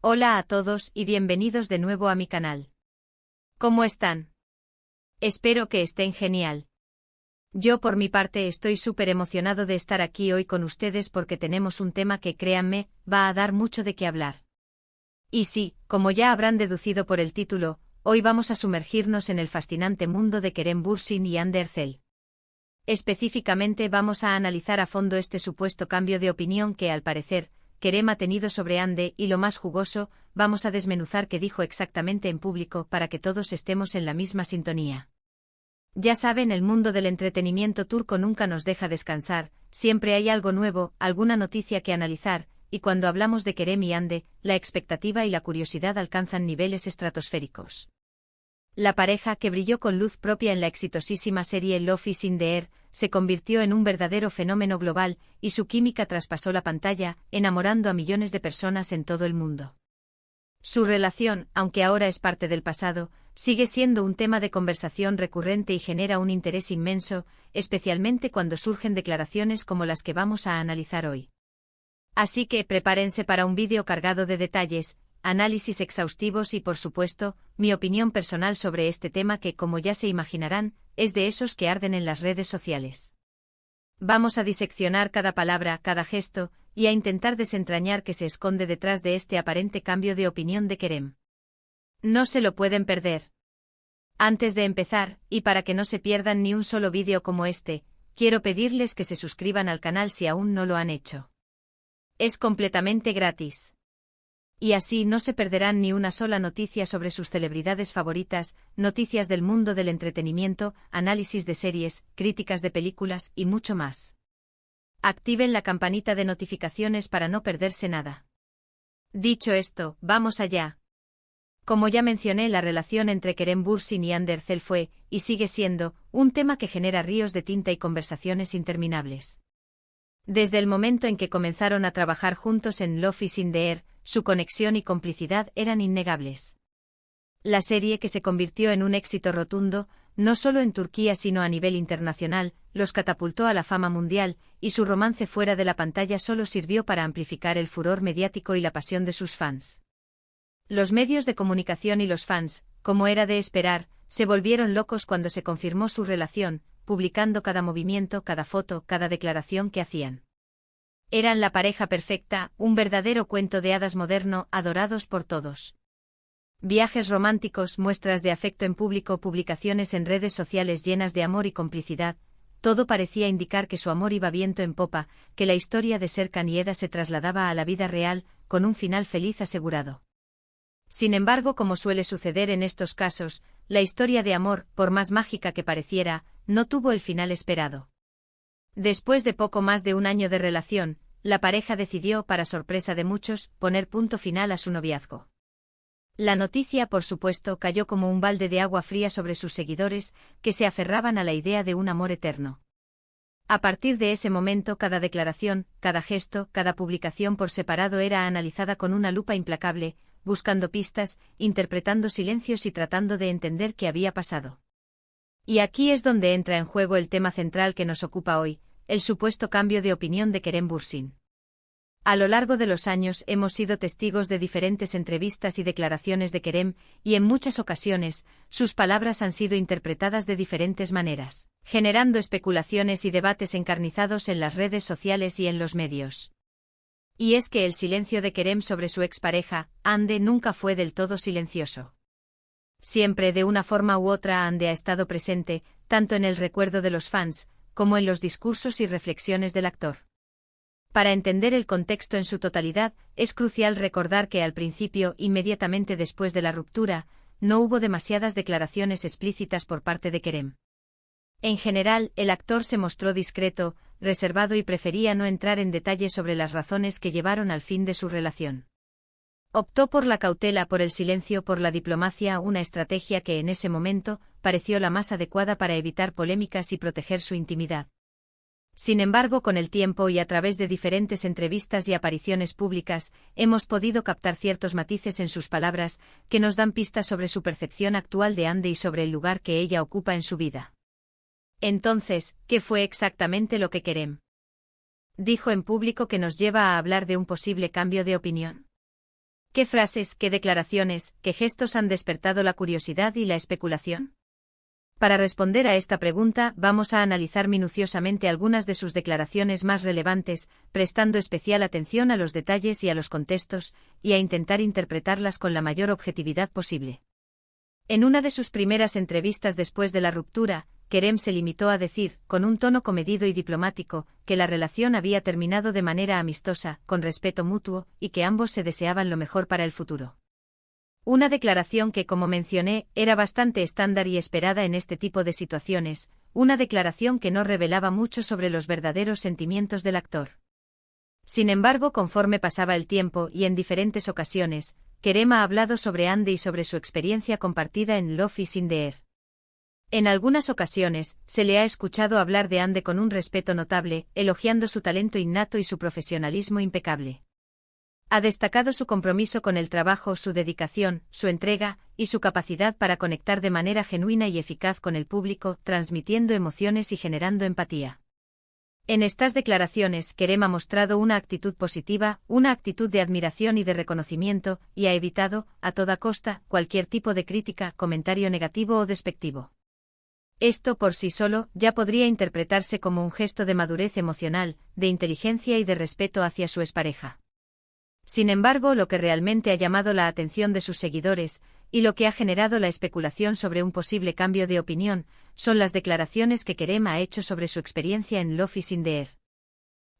Hola a todos y bienvenidos de nuevo a mi canal. ¿Cómo están? Espero que estén genial. Yo por mi parte estoy súper emocionado de estar aquí hoy con ustedes porque tenemos un tema que, créanme, va a dar mucho de qué hablar. Y sí, como ya habrán deducido por el título, hoy vamos a sumergirnos en el fascinante mundo de Kerem Bürsin y Hande Erçel. Específicamente vamos a analizar a fondo este supuesto cambio de opinión que, al parecer, Kerem ha tenido sobre Hande y, lo más jugoso, vamos a desmenuzar qué dijo exactamente en público para que todos estemos en la misma sintonía. Ya saben, el mundo del entretenimiento turco nunca nos deja descansar, siempre hay algo nuevo, alguna noticia que analizar, y cuando hablamos de Kerem y Hande, la expectativa y la curiosidad alcanzan niveles estratosféricos. La pareja, que brilló con luz propia en la exitosísima serie Love is in the Air, se convirtió en un verdadero fenómeno global, y su química traspasó la pantalla, enamorando a millones de personas en todo el mundo. Su relación, aunque ahora es parte del pasado, sigue siendo un tema de conversación recurrente y genera un interés inmenso, especialmente cuando surgen declaraciones como las que vamos a analizar hoy. Así que prepárense para un vídeo cargado de detalles, análisis exhaustivos y, por supuesto, mi opinión personal sobre este tema que, como ya se imaginarán, es de esos que arden en las redes sociales. Vamos a diseccionar cada palabra, cada gesto, y a intentar desentrañar qué se esconde detrás de este aparente cambio de opinión de Kerem. No se lo pueden perder. Antes de empezar, y para que no se pierdan ni un solo vídeo como este, quiero pedirles que se suscriban al canal si aún no lo han hecho. Es completamente gratis. Y así no se perderán ni una sola noticia sobre sus celebridades favoritas, noticias del mundo del entretenimiento, análisis de series, críticas de películas y mucho más. Activen la campanita de notificaciones para no perderse nada. Dicho esto, vamos allá. Como ya mencioné, la relación entre Kerem Bürsin y Hande Erçel fue, y sigue siendo, un tema que genera ríos de tinta y conversaciones interminables. Desde el momento en que comenzaron a trabajar juntos en Love is in the Air, su conexión y complicidad eran innegables. La serie, que se convirtió en un éxito rotundo, no solo en Turquía sino a nivel internacional, los catapultó a la fama mundial, y su romance fuera de la pantalla solo sirvió para amplificar el furor mediático y la pasión de sus fans. Los medios de comunicación y los fans, como era de esperar, se volvieron locos cuando se confirmó su relación, publicando cada movimiento, cada foto, cada declaración que hacían. Eran la pareja perfecta, un verdadero cuento de hadas moderno, adorados por todos. Viajes románticos, muestras de afecto en público, publicaciones en redes sociales llenas de amor y complicidad, todo parecía indicar que su amor iba viento en popa, que la historia de Serkan y Eda se trasladaba a la vida real, con un final feliz asegurado. Sin embargo, como suele suceder en estos casos, la historia de amor, por más mágica que pareciera, no tuvo el final esperado. Después de poco más de un año de relación, la pareja decidió, para sorpresa de muchos, poner punto final a su noviazgo. La noticia, por supuesto, cayó como un balde de agua fría sobre sus seguidores, que se aferraban a la idea de un amor eterno. A partir de ese momento, cada declaración, cada gesto, cada publicación por separado era analizada con una lupa implacable, buscando pistas, interpretando silencios y tratando de entender qué había pasado. Y aquí es donde entra en juego el tema central que nos ocupa hoy, el supuesto cambio de opinión de Kerem Bürsin. A lo largo de los años hemos sido testigos de diferentes entrevistas y declaraciones de Kerem, y en muchas ocasiones, sus palabras han sido interpretadas de diferentes maneras, generando especulaciones y debates encarnizados en las redes sociales y en los medios. Y es que el silencio de Kerem sobre su expareja, Hande, nunca fue del todo silencioso. Siempre, de una forma u otra, Hande ha estado presente, tanto en el recuerdo de los fans, como en los discursos y reflexiones del actor. Para entender el contexto en su totalidad, es crucial recordar que al principio, inmediatamente después de la ruptura, no hubo demasiadas declaraciones explícitas por parte de Kerem. En general, el actor se mostró discreto, reservado y prefería no entrar en detalle sobre las razones que llevaron al fin de su relación. Optó por la cautela, por el silencio, por la diplomacia, una estrategia que en ese momento pareció la más adecuada para evitar polémicas y proteger su intimidad. Sin embargo, con el tiempo y a través de diferentes entrevistas y apariciones públicas, hemos podido captar ciertos matices en sus palabras que nos dan pistas sobre su percepción actual de Hande y sobre el lugar que ella ocupa en su vida. Entonces, ¿qué fue exactamente lo que Kerem dijo en público que nos lleva a hablar de un posible cambio de opinión? ¿Qué frases, qué declaraciones, qué gestos han despertado la curiosidad y la especulación? Para responder a esta pregunta, vamos a analizar minuciosamente algunas de sus declaraciones más relevantes, prestando especial atención a los detalles y a los contextos, y a intentar interpretarlas con la mayor objetividad posible. En una de sus primeras entrevistas después de la ruptura, Kerem se limitó a decir, con un tono comedido y diplomático, que la relación había terminado de manera amistosa, con respeto mutuo, y que ambos se deseaban lo mejor para el futuro. Una declaración que, como mencioné, era bastante estándar y esperada en este tipo de situaciones, una declaración que no revelaba mucho sobre los verdaderos sentimientos del actor. Sin embargo, conforme pasaba el tiempo y en diferentes ocasiones, Kerem ha hablado sobre Ande y sobre su experiencia compartida en Love is in the Air. En algunas ocasiones, se le ha escuchado hablar de Ande con un respeto notable, elogiando su talento innato y su profesionalismo impecable. Ha destacado su compromiso con el trabajo, su dedicación, su entrega, y su capacidad para conectar de manera genuina y eficaz con el público, transmitiendo emociones y generando empatía. En estas declaraciones, Kerem ha mostrado una actitud positiva, una actitud de admiración y de reconocimiento, y ha evitado, a toda costa, cualquier tipo de crítica, comentario negativo o despectivo. Esto por sí solo ya podría interpretarse como un gesto de madurez emocional, de inteligencia y de respeto hacia su expareja. Sin embargo, lo que realmente ha llamado la atención de sus seguidores, y lo que ha generado la especulación sobre un posible cambio de opinión, son las declaraciones que Kerem ha hecho sobre su experiencia en Love is in the Air.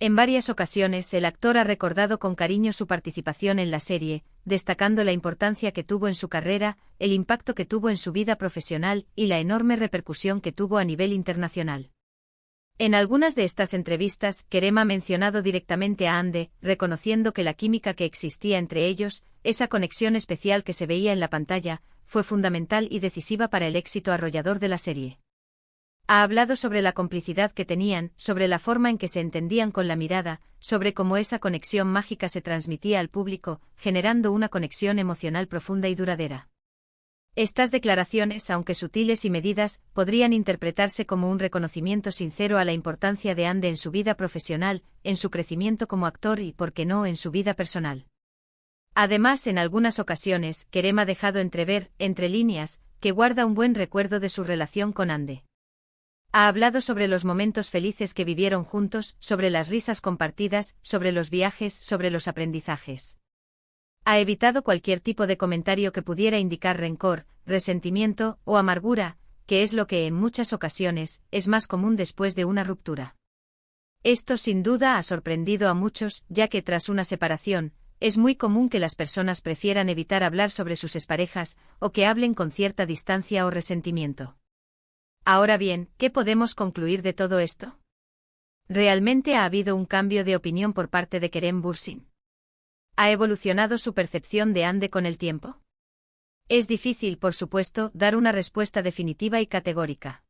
En varias ocasiones el actor ha recordado con cariño su participación en la serie, destacando la importancia que tuvo en su carrera, el impacto que tuvo en su vida profesional y la enorme repercusión que tuvo a nivel internacional. En algunas de estas entrevistas, Kerem ha mencionado directamente a Ande, reconociendo que la química que existía entre ellos, esa conexión especial que se veía en la pantalla, fue fundamental y decisiva para el éxito arrollador de la serie. Ha hablado sobre la complicidad que tenían, sobre la forma en que se entendían con la mirada, sobre cómo esa conexión mágica se transmitía al público, generando una conexión emocional profunda y duradera. Estas declaraciones, aunque sutiles y medidas, podrían interpretarse como un reconocimiento sincero a la importancia de Ande en su vida profesional, en su crecimiento como actor y, por qué no, en su vida personal. Además, en algunas ocasiones, Kerem ha dejado entrever, entre líneas, que guarda un buen recuerdo de su relación con Ande. Ha hablado sobre los momentos felices que vivieron juntos, sobre las risas compartidas, sobre los viajes, sobre los aprendizajes. Ha evitado cualquier tipo de comentario que pudiera indicar rencor, resentimiento o amargura, que es lo que en muchas ocasiones es más común después de una ruptura. Esto sin duda ha sorprendido a muchos, ya que tras una separación, es muy común que las personas prefieran evitar hablar sobre sus exparejas o que hablen con cierta distancia o resentimiento. Ahora bien, ¿qué podemos concluir de todo esto? ¿Realmente ha habido un cambio de opinión por parte de Kerem Bürsin? ¿Ha evolucionado su percepción de Ande con el tiempo? Es difícil, por supuesto, dar una respuesta definitiva y categórica.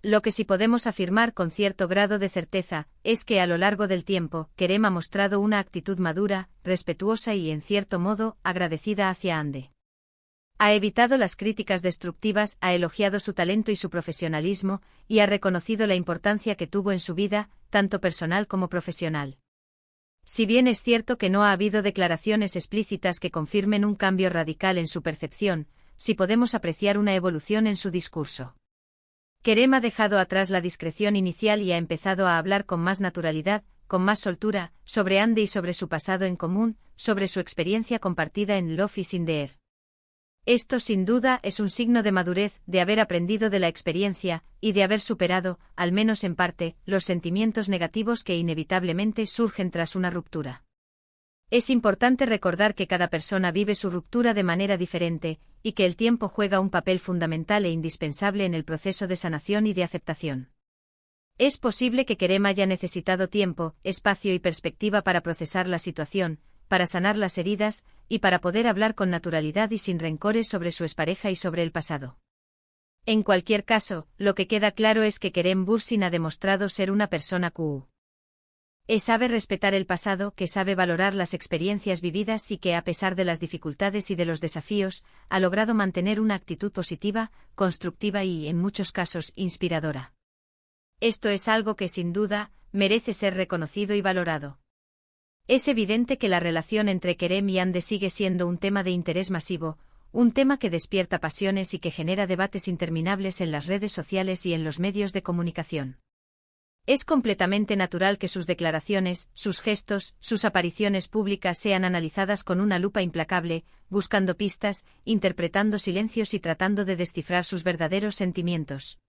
Lo que sí podemos afirmar con cierto grado de certeza es que a lo largo del tiempo, Kerem ha mostrado una actitud madura, respetuosa y, en cierto modo, agradecida hacia Ande. Ha evitado las críticas destructivas, ha elogiado su talento y su profesionalismo, y ha reconocido la importancia que tuvo en su vida, tanto personal como profesional. Si bien es cierto que no ha habido declaraciones explícitas que confirmen un cambio radical en su percepción, sí podemos apreciar una evolución en su discurso. Kerem ha dejado atrás la discreción inicial y ha empezado a hablar con más naturalidad, con más soltura, sobre Ande y sobre su pasado en común, sobre su experiencia compartida en Love is in the Air. Esto sin duda es un signo de madurez, de haber aprendido de la experiencia, y de haber superado, al menos en parte, los sentimientos negativos que inevitablemente surgen tras una ruptura. Es importante recordar que cada persona vive su ruptura de manera diferente, y que el tiempo juega un papel fundamental e indispensable en el proceso de sanación y de aceptación. Es posible que Kerem haya necesitado tiempo, espacio y perspectiva para procesar la situación, para sanar las heridas, y para poder hablar con naturalidad y sin rencores sobre su expareja y sobre el pasado. En cualquier caso, lo que queda claro es que Kerem Bürsin ha demostrado ser una persona que sabe respetar el pasado, que sabe valorar las experiencias vividas y que, a pesar de las dificultades y de los desafíos, ha logrado mantener una actitud positiva, constructiva y, en muchos casos, inspiradora. Esto es algo que, sin duda, merece ser reconocido y valorado. Es evidente que la relación entre Kerem y Hande sigue siendo un tema de interés masivo, un tema que despierta pasiones y que genera debates interminables en las redes sociales y en los medios de comunicación. Es completamente natural que sus declaraciones, sus gestos, sus apariciones públicas sean analizadas con una lupa implacable, buscando pistas, interpretando silencios y tratando de descifrar sus verdaderos sentimientos.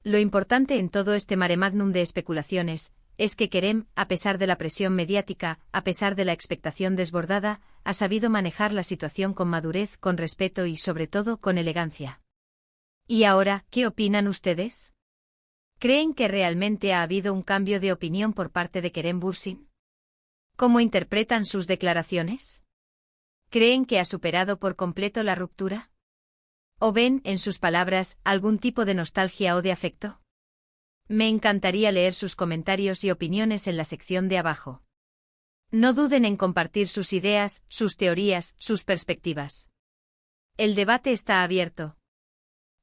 Lo importante en todo este mare magnum de especulaciones es que Kerem, a pesar de la presión mediática, a pesar de la expectación desbordada, ha sabido manejar la situación con madurez, con respeto y, sobre todo, con elegancia. ¿Y ahora, qué opinan ustedes? ¿Creen que realmente ha habido un cambio de opinión por parte de Kerem Bürsin? ¿Cómo interpretan sus declaraciones? ¿Creen que ha superado por completo la ruptura? ¿O ven, en sus palabras, algún tipo de nostalgia o de afecto? Me encantaría leer sus comentarios y opiniones en la sección de abajo. No duden en compartir sus ideas, sus teorías, sus perspectivas. El debate está abierto.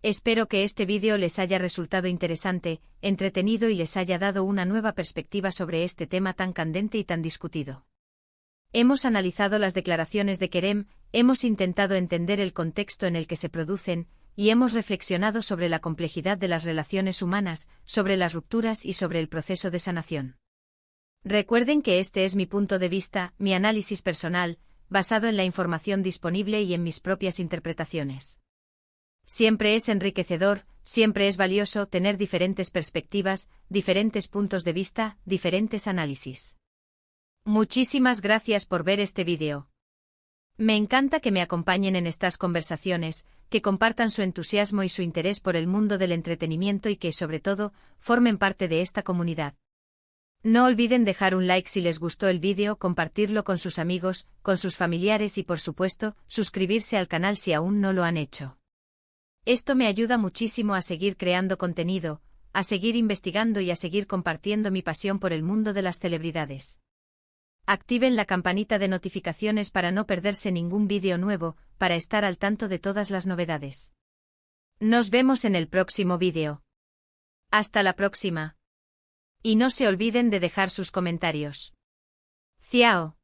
Espero que este vídeo les haya resultado interesante, entretenido y les haya dado una nueva perspectiva sobre este tema tan candente y tan discutido. Hemos analizado las declaraciones de Kerem, hemos intentado entender el contexto en el que se producen, y hemos reflexionado sobre la complejidad de las relaciones humanas, sobre las rupturas y sobre el proceso de sanación. Recuerden que este es mi punto de vista, mi análisis personal, basado en la información disponible y en mis propias interpretaciones. Siempre es enriquecedor, siempre es valioso tener diferentes perspectivas, diferentes puntos de vista, diferentes análisis. Muchísimas gracias por ver este vídeo. Me encanta que me acompañen en estas conversaciones, que compartan su entusiasmo y su interés por el mundo del entretenimiento y que, sobre todo, formen parte de esta comunidad. No olviden dejar un like si les gustó el vídeo, compartirlo con sus amigos, con sus familiares y, por supuesto, suscribirse al canal si aún no lo han hecho. Esto me ayuda muchísimo a seguir creando contenido, a seguir investigando y a seguir compartiendo mi pasión por el mundo de las celebridades. Activen la campanita de notificaciones para no perderse ningún vídeo nuevo, para estar al tanto de todas las novedades. Nos vemos en el próximo vídeo. Hasta la próxima. Y no se olviden de dejar sus comentarios. Ciao.